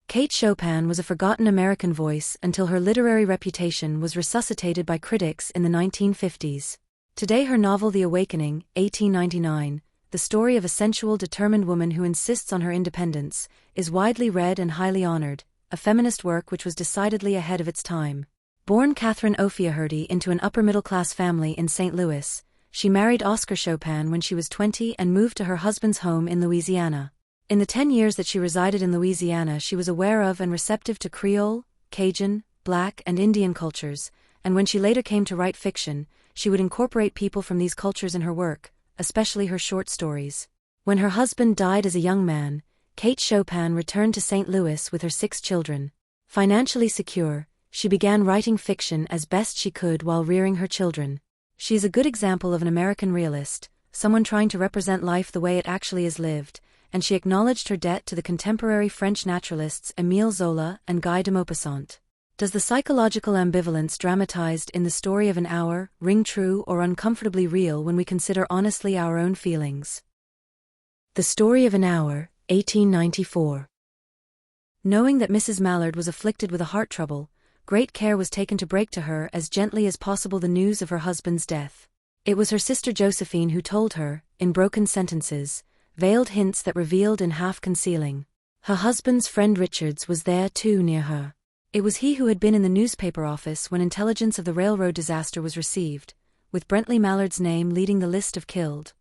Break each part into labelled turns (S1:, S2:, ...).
S1: Kate Chopin was a forgotten American voice until her literary reputation was resuscitated by critics in the 1950s. Today her novel The Awakening, 1899, the story of a sensual, determined woman who insists on her independence, is widely read and highly honored, a feminist work which was decidedly ahead of its time. Born Catherine O'Flaherty into an upper-middle-class family in St. Louis, she married Oscar Chopin when she was 20 and moved to her husband's home in Louisiana. In the 10 years that she resided in Louisiana, she was aware of and receptive to Creole, Cajun, Black, and Indian cultures, and when she later came to write fiction, she would incorporate people from these cultures in her work, especially her short stories. When her husband died as a young man, Kate Chopin returned to St. Louis with her 6 children. Financially secure, she began writing fiction as best she could while rearing her children. She is a good example of an American realist, someone trying to represent life the way it actually is lived, and she acknowledged her debt to the contemporary French naturalists Émile Zola and Guy de Maupassant. Does the psychological ambivalence dramatized in The Story of an Hour ring true or uncomfortably real when we consider honestly our own feelings? The Story of an Hour, 1894. Knowing that Mrs. Mallard was afflicted with a heart trouble, great care was taken to break to her as gently as possible the news of her husband's death. It was her sister Josephine who told her, in broken sentences, veiled hints that revealed in half-concealing. Her husband's friend Richards was there too near her. It was he who had been in the newspaper office when intelligence of the railroad disaster was received, with Brentley Mallard's name leading the list of killed.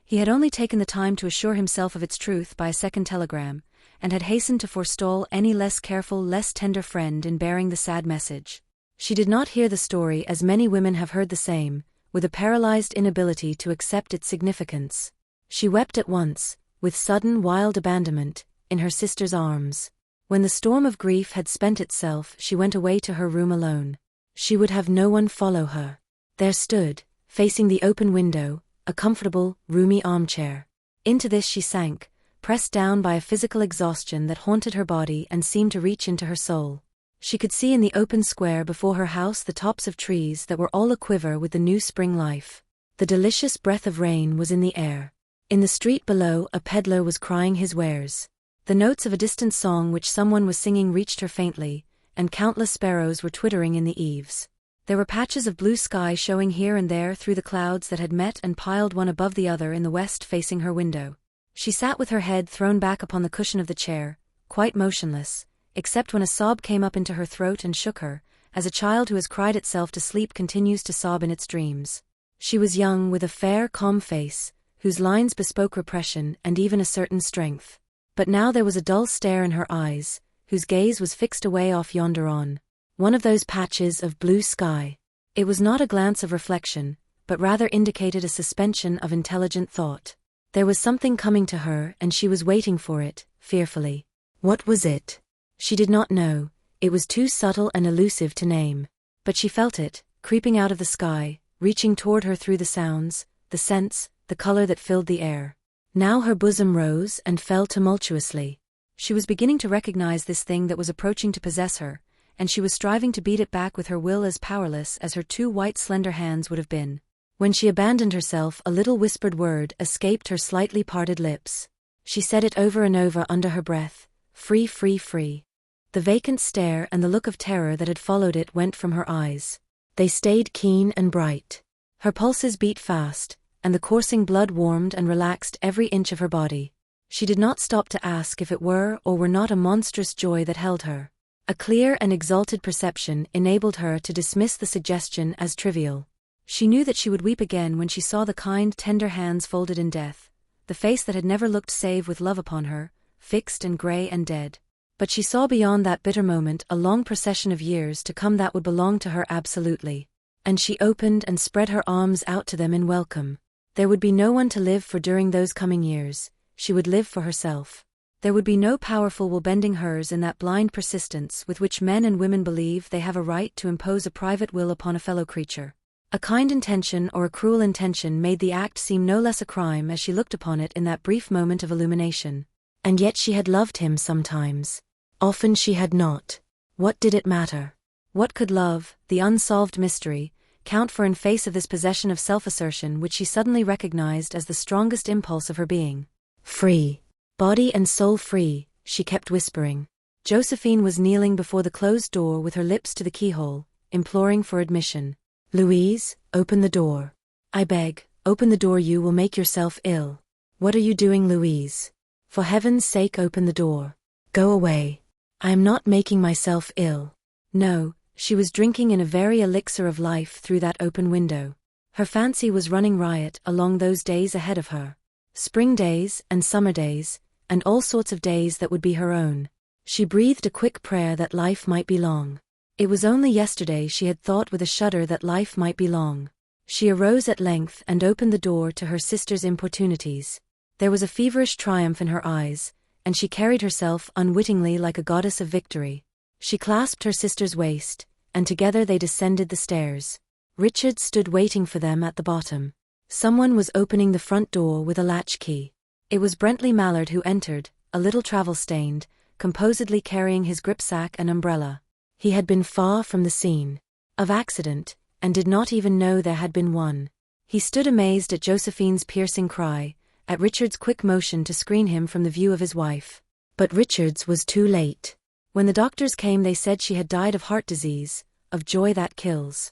S1: He had only taken the time to assure himself of its truth by a second telegram, and had hastened to forestall any less careful, less tender friend in bearing the sad message. She did not hear the story as many women have heard the same, with a paralyzed inability to accept its significance. She wept at once, with sudden wild abandonment, in her sister's arms. When the storm of grief had spent itself, she went away to her room alone. She would have no one follow her. There stood, facing the open window, a comfortable, roomy armchair. Into this she sank, pressed down by a physical exhaustion that haunted her body and seemed to reach into her soul. She could see in the open square before her house the tops of trees that were all aquiver with the new spring life. The delicious breath of rain was in the air. In the street below, a peddler was crying his wares. The notes of a distant song which someone was singing reached her faintly, and countless sparrows were twittering in the eaves. There were patches of blue sky showing here and there through the clouds that had met and piled one above the other in the west facing her window. She sat with her head thrown back upon the cushion of the chair, quite motionless, except when a sob came up into her throat and shook her, as a child who has cried itself to sleep continues to sob in its dreams. She was young, with a fair, calm face, whose lines bespoke repression and even a certain strength. But now there was a dull stare in her eyes, whose gaze was fixed away off yonder on one of those patches of blue sky. It was not a glance of reflection, but rather indicated a suspension of intelligent thought. There was something coming to her and she was waiting for it, fearfully. What was it? She did not know, it was too subtle and elusive to name. But she felt it, creeping out of the sky, reaching toward her through the sounds, the scents, the color that filled the air. Now her bosom rose and fell tumultuously. She was beginning to recognize this thing that was approaching to possess her, and she was striving to beat it back with her will as powerless as her 2 white slender hands would have been. When she abandoned herself, a little whispered word escaped her slightly parted lips. She said it over and over under her breath, free, free, free. The vacant stare and the look of terror that had followed it went from her eyes. They stayed keen and bright. Her pulses beat fast, and the coursing blood warmed and relaxed every inch of her body. She did not stop to ask if it were or were not a monstrous joy that held her. A clear and exalted perception enabled her to dismiss the suggestion as trivial. She knew that she would weep again when she saw the kind, tender hands folded in death, the face that had never looked save with love upon her, fixed and gray and dead. But she saw beyond that bitter moment a long procession of years to come that would belong to her absolutely. And she opened and spread her arms out to them in welcome. There would be no one to live for during those coming years. She would live for herself. There would be no powerful will bending hers in that blind persistence with which men and women believe they have a right to impose a private will upon a fellow creature. A kind intention or a cruel intention made the act seem no less a crime as she looked upon it in that brief moment of illumination. And yet she had loved him sometimes. Often she had not. What did it matter? What could love, the unsolved mystery, count for in face of this possession of self-assertion which she suddenly recognized as the strongest impulse of her being? Free. Body and soul free, she kept whispering. Josephine was kneeling before the closed door with her lips to the keyhole, imploring for admission. "Louise, open the door. I beg, open the door, you will make yourself ill." "What are you doing, Louise? For heaven's sake, open the door. Go away. I am not making myself ill." No, she was drinking in a very elixir of life through that open window. Her fancy was running riot along those days ahead of her. Spring days and summer days, and all sorts of days that would be her own. She breathed a quick prayer that life might be long. It was only yesterday she had thought with a shudder that life might be long. She arose at length and opened the door to her sister's importunities. There was a feverish triumph in her eyes, and she carried herself unwittingly like a goddess of victory. She clasped her sister's waist, and together they descended the stairs. Richard stood waiting for them at the bottom. Someone was opening the front door with a latchkey. It was Louise Mallard who entered, a little travel-stained, composedly carrying his gripsack and umbrella. He had been far from the scene of accident, and did not even know there had been one. He stood amazed at Josephine's piercing cry, at Richard's quick motion to screen him from the view of his wife. But Richard's was too late. When the doctors came, they said she had died of heart disease, of joy that kills.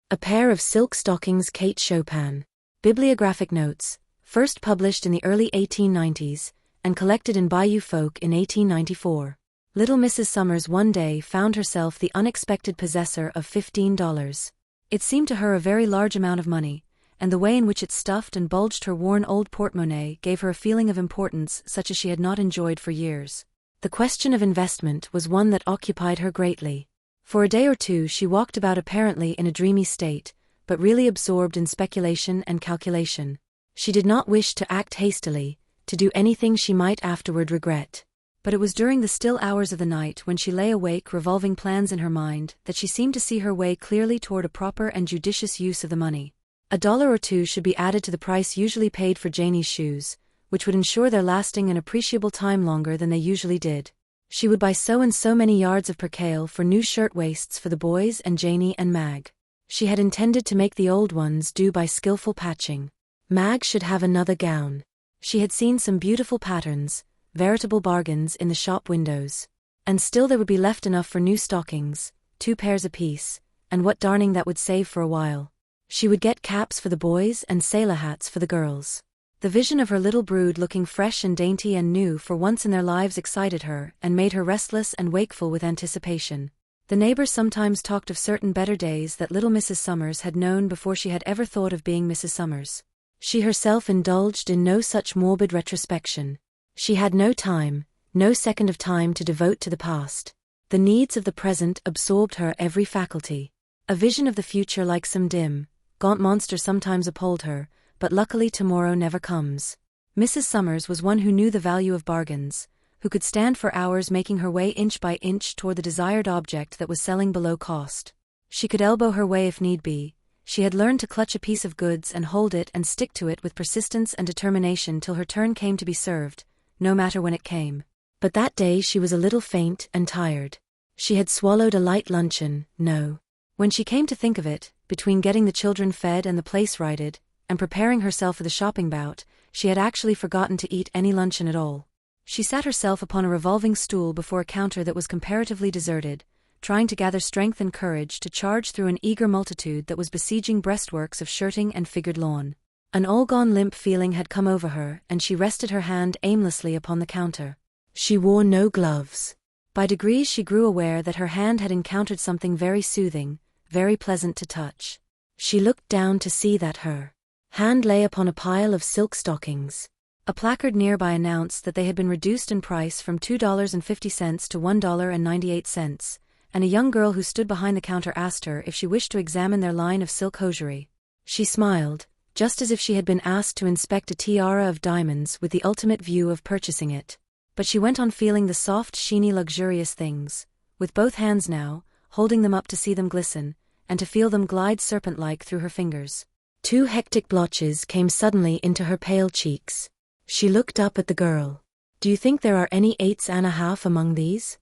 S1: A pair of silk stockings. Kate Chopin. Bibliographic notes. First published in the early 1890s, and collected in Bayou Folk in 1894. Little Mrs. Summers one day found herself the unexpected possessor of $15. It seemed to her a very large amount of money, and the way in which it stuffed and bulged her worn old portemonnaie gave her a feeling of importance such as she had not enjoyed for years. The question of investment was one that occupied her greatly. For a day or two she walked about apparently in a dreamy state, but really absorbed in speculation and calculation. She did not wish to act hastily, to do anything she might afterward regret. But it was during the still hours of the night when she lay awake revolving plans in her mind that she seemed to see her way clearly toward a proper and judicious use of the money. $1 or $2 should be added to the price usually paid for Janie's shoes, which would ensure their lasting an appreciable time longer than they usually did. She would buy so and so many yards of percale for new shirt-waists for the boys and Janie and Mag. She had intended to make the old ones do by skillful patching. Mag should have another gown. She had seen some beautiful patterns, veritable bargains in the shop windows. And still there would be left enough for new stockings, 2 pairs apiece, and what darning that would save for a while. She would get caps for the boys and sailor hats for the girls. The vision of her little brood looking fresh and dainty and new for once in their lives excited her and made her restless and wakeful with anticipation. The neighbors sometimes talked of certain better days that little Mrs. Summers had known before she had ever thought of being Mrs. Summers. She herself indulged in no such morbid retrospection. She had no time, no second of time to devote to the past. The needs of the present absorbed her every faculty. A vision of the future like some dim, gaunt monster sometimes appalled her, but luckily tomorrow never comes. Mrs. Summers was one who knew the value of bargains, who could stand for hours making her way inch by inch toward the desired object that was selling below cost. She could elbow her way if need be. She had learned to clutch a piece of goods and hold it and stick to it with persistence and determination till her turn came to be served, no matter when it came. But that day she was a little faint and tired. She had swallowed a light luncheon, when she came to think of it, between getting the children fed and the place righted, and preparing herself for the shopping bout, she had actually forgotten to eat any luncheon at all. She sat herself upon a revolving stool before a counter that was comparatively deserted, trying to gather strength and courage to charge through an eager multitude that was besieging breastworks of shirting and figured lawn. An all-gone limp feeling had come over her, and she rested her hand aimlessly upon the counter. She wore no gloves. By degrees she grew aware that her hand had encountered something very soothing, very pleasant to touch. She looked down to see that her hand lay upon a pile of silk stockings. A placard nearby announced that they had been reduced in price from $2.50 to $1.98, and a young girl who stood behind the counter asked her if she wished to examine their line of silk hosiery. She smiled, just as if she had been asked to inspect a tiara of diamonds with the ultimate view of purchasing it. But she went on feeling the soft, sheeny, luxurious things, with both hands now, holding them up to see them glisten, and to feel them glide serpent-like through her fingers. 2 hectic blotches came suddenly into her pale cheeks. She looked up at the girl. "Do you think there are any 8.5 among these?"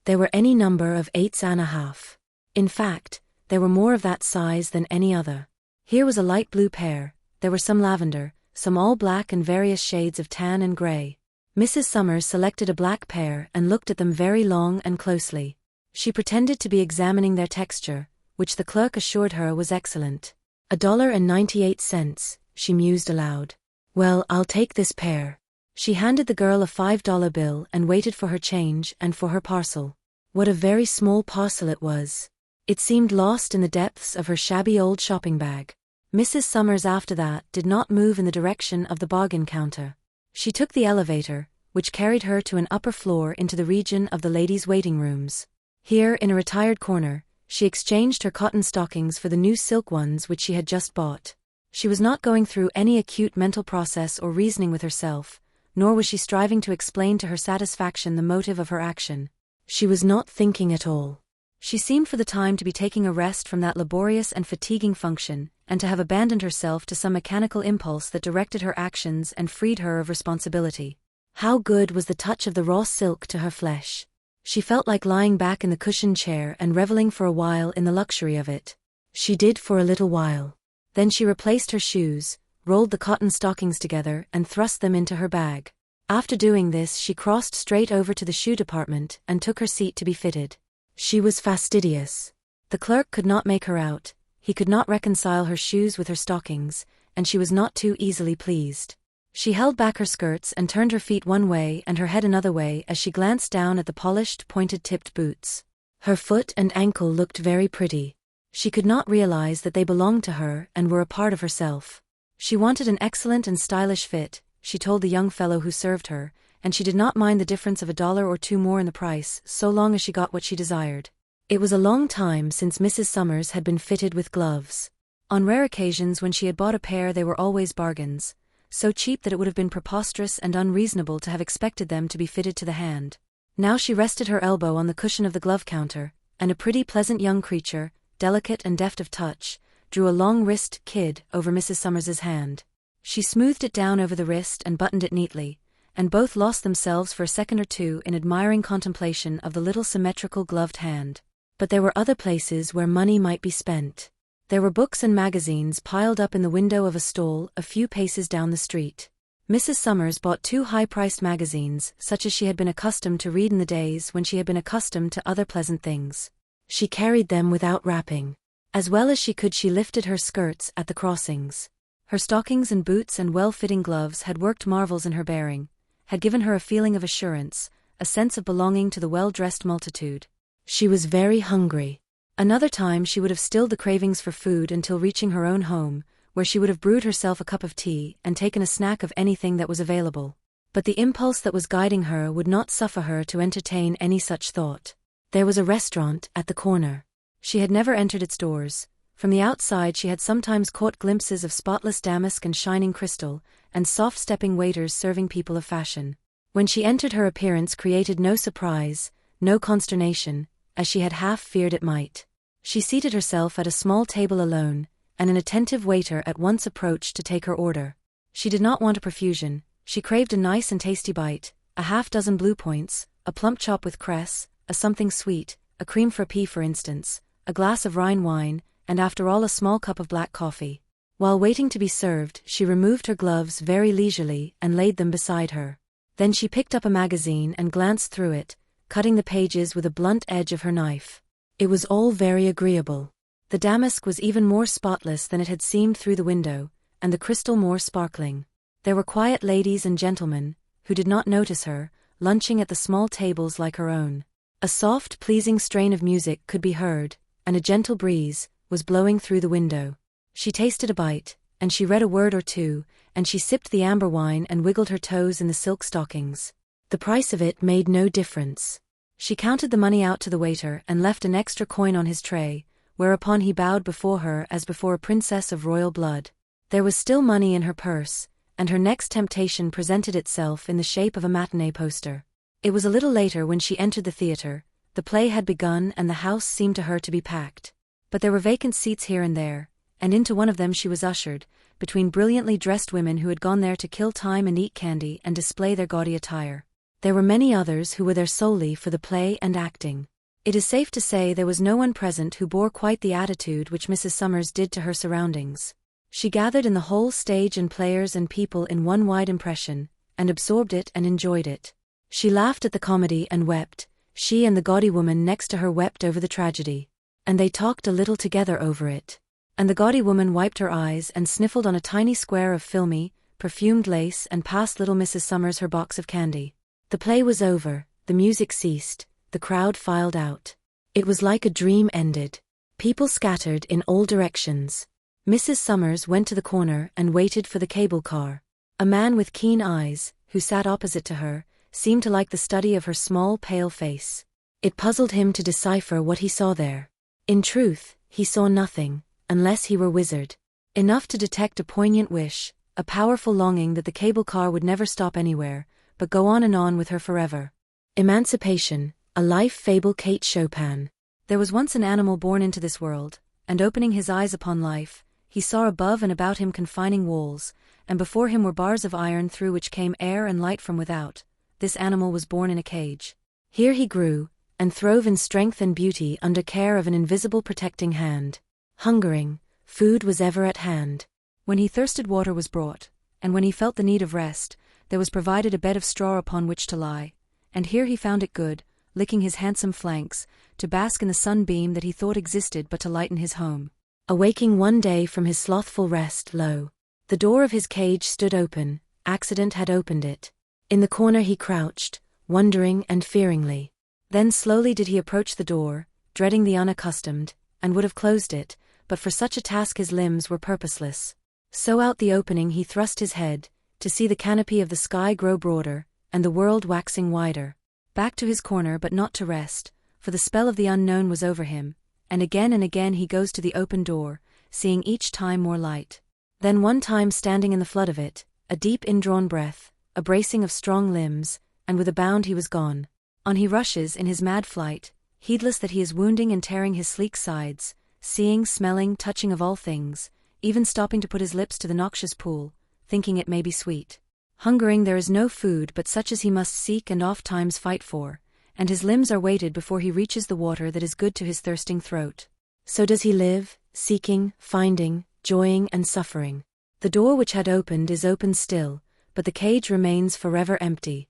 S1: There were any number of 8.5. In fact, there were more of that size than any other. Here was a light blue pair, there were some lavender, some all black and various shades of tan and gray. Mrs. Summers selected a black pair and looked at them very long and closely. She pretended to be examining their texture, which the clerk assured her was excellent. $1.98, she mused aloud. Well, I'll take this pair. She handed the girl a $5 bill and waited for her change and for her parcel. What a very small parcel it was. It seemed lost in the depths of her shabby old shopping bag. Mrs. Summers after that did not move in the direction of the bargain counter. She took the elevator, which carried her to an upper floor into the region of the ladies' waiting rooms. Here, in a retired corner, she exchanged her cotton stockings for the new silk ones which she had just bought. She was not going through any acute mental process or reasoning with herself, nor was she striving to explain to her satisfaction the motive of her action. She was not thinking at all. She seemed for the time to be taking a rest from that laborious and fatiguing function, and to have abandoned herself to some mechanical impulse that directed her actions and freed her of responsibility. How good was the touch of the raw silk to her flesh! She felt like lying back in the cushioned chair and reveling for a while in the luxury of it. She did for a little while. Then she replaced her shoes, rolled the cotton stockings together and thrust them into her bag. After doing this she crossed straight over to the shoe department and took her seat to be fitted. She was fastidious. The clerk could not make her out, he could not reconcile her shoes with her stockings, and she was not too easily pleased. She held back her skirts and turned her feet one way and her head another way as she glanced down at the polished, pointed-tipped boots. Her foot and ankle looked very pretty. She could not realize that they belonged to her and were a part of herself. She wanted an excellent and stylish fit, she told the young fellow who served her, and she did not mind the difference of $1 or $2 more in the price so long as she got what she desired. It was a long time since Mrs. Summers had been fitted with gloves. On rare occasions when she had bought a pair they were always bargains, so cheap that it would have been preposterous and unreasonable to have expected them to be fitted to the hand. Now she rested her elbow on the cushion of the glove counter, and a pretty pleasant young creature, delicate and deft of touch, drew a long-wrist kid over Mrs. Summers's hand. She smoothed it down over the wrist and buttoned it neatly, and both lost themselves for a second or two in admiring contemplation of the little symmetrical gloved hand. But there were other places where money might be spent. There were books and magazines piled up in the window of a stall a few paces down the street. Mrs. Summers bought 2 high-priced magazines such as she had been accustomed to read in the days when she had been accustomed to other pleasant things. She carried them without wrapping. As well as she could she lifted her skirts at the crossings. Her stockings and boots and well-fitting gloves had worked marvels in her bearing, had given her a feeling of assurance, a sense of belonging to the well-dressed multitude. She was very hungry. Another time she would have stilled the cravings for food until reaching her own home, where she would have brewed herself a cup of tea and taken a snack of anything that was available. But the impulse that was guiding her would not suffer her to entertain any such thought. There was a restaurant at the corner. She had never entered its doors. From the outside she had sometimes caught glimpses of spotless damask and shining crystal, and soft-stepping waiters serving people of fashion. When she entered her appearance created no surprise, no consternation, as she had half feared it might. She seated herself at a small table alone, and an attentive waiter at once approached to take her order. She did not want a profusion, she craved a nice and tasty bite, a half-dozen blue points, a plump chop with cress, a something sweet, a cream frappé for instance, a glass of Rhine wine, and after all a small cup of black coffee. While waiting to be served, she removed her gloves very leisurely and laid them beside her. Then she picked up a magazine and glanced through it, cutting the pages with a blunt edge of her knife. It was all very agreeable. The damask was even more spotless than it had seemed through the window, and the crystal more sparkling. There were quiet ladies and gentlemen, who did not notice her, lunching at the small tables like her own. A soft, pleasing strain of music could be heard, and a gentle breeze was blowing through the window. She tasted a bite, and she read a word or two, and she sipped the amber wine and wiggled her toes in the silk stockings. The price of it made no difference. She counted the money out to the waiter and left an extra coin on his tray, whereupon he bowed before her as before a princess of royal blood. There was still money in her purse, and her next temptation presented itself in the shape of a matinee poster. It was a little later when she entered the theater. The play had begun and the house seemed to her to be packed. But there were vacant seats here and there, and into one of them she was ushered, between brilliantly dressed women who had gone there to kill time and eat candy and display their gaudy attire. There were many others who were there solely for the play and acting. It is safe to say there was no one present who bore quite the attitude which Mrs. Summers did to her surroundings. She gathered in the whole stage and players and people in one wide impression, and absorbed it and enjoyed it. She laughed at the comedy and wept. She and the gaudy woman next to her wept over the tragedy. And they talked a little together over it. And the gaudy woman wiped her eyes and sniffled on a tiny square of filmy, perfumed lace and passed little Mrs. Summers her box of candy. The play was over, the music ceased, the crowd filed out. It was like a dream ended. People scattered in all directions. Mrs. Summers went to the corner and waited for the cable car. A man with keen eyes, who sat opposite to her, seemed to like the study of her small pale face. It puzzled him to decipher what he saw there. In truth, he saw nothing, unless he were wizard. Enough to detect a poignant wish, a powerful longing that the cable car would never stop anywhere, but go on and on with her forever. Emancipation, a life fable. Kate Chopin. There was once an animal born into this world, and opening his eyes upon life, he saw above and about him confining walls, and before him were bars of iron through which came air and light from without. This animal was born in a cage. Here he grew, and throve in strength and beauty under care of an invisible protecting hand. Hungering, food was ever at hand. When he thirsted, water was brought, and when he felt the need of rest, there was provided a bed of straw upon which to lie, and here he found it good, licking his handsome flanks, to bask in the sunbeam that he thought existed but to lighten his home. Awaking one day from his slothful rest, lo! The door of his cage stood open, accident had opened it. In the corner he crouched, wondering and fearingly. Then slowly did he approach the door, dreading the unaccustomed, and would have closed it, but for such a task his limbs were purposeless. So out the opening he thrust his head, to see the canopy of the sky grow broader, and the world waxing wider. Back to his corner, but not to rest, for the spell of the unknown was over him, and again he goes to the open door, seeing each time more light. Then one time standing in the flood of it, a deep indrawn breath, a bracing of strong limbs, and with a bound he was gone. On he rushes in his mad flight, heedless that he is wounding and tearing his sleek sides, seeing, smelling, touching of all things, even stopping to put his lips to the noxious pool, thinking it may be sweet. Hungering, there is no food but such as he must seek and oft times fight for, and his limbs are weighted before he reaches the water that is good to his thirsting throat. So does he live, seeking, finding, joying and suffering. The door which had opened is open still, but the cage remains forever empty.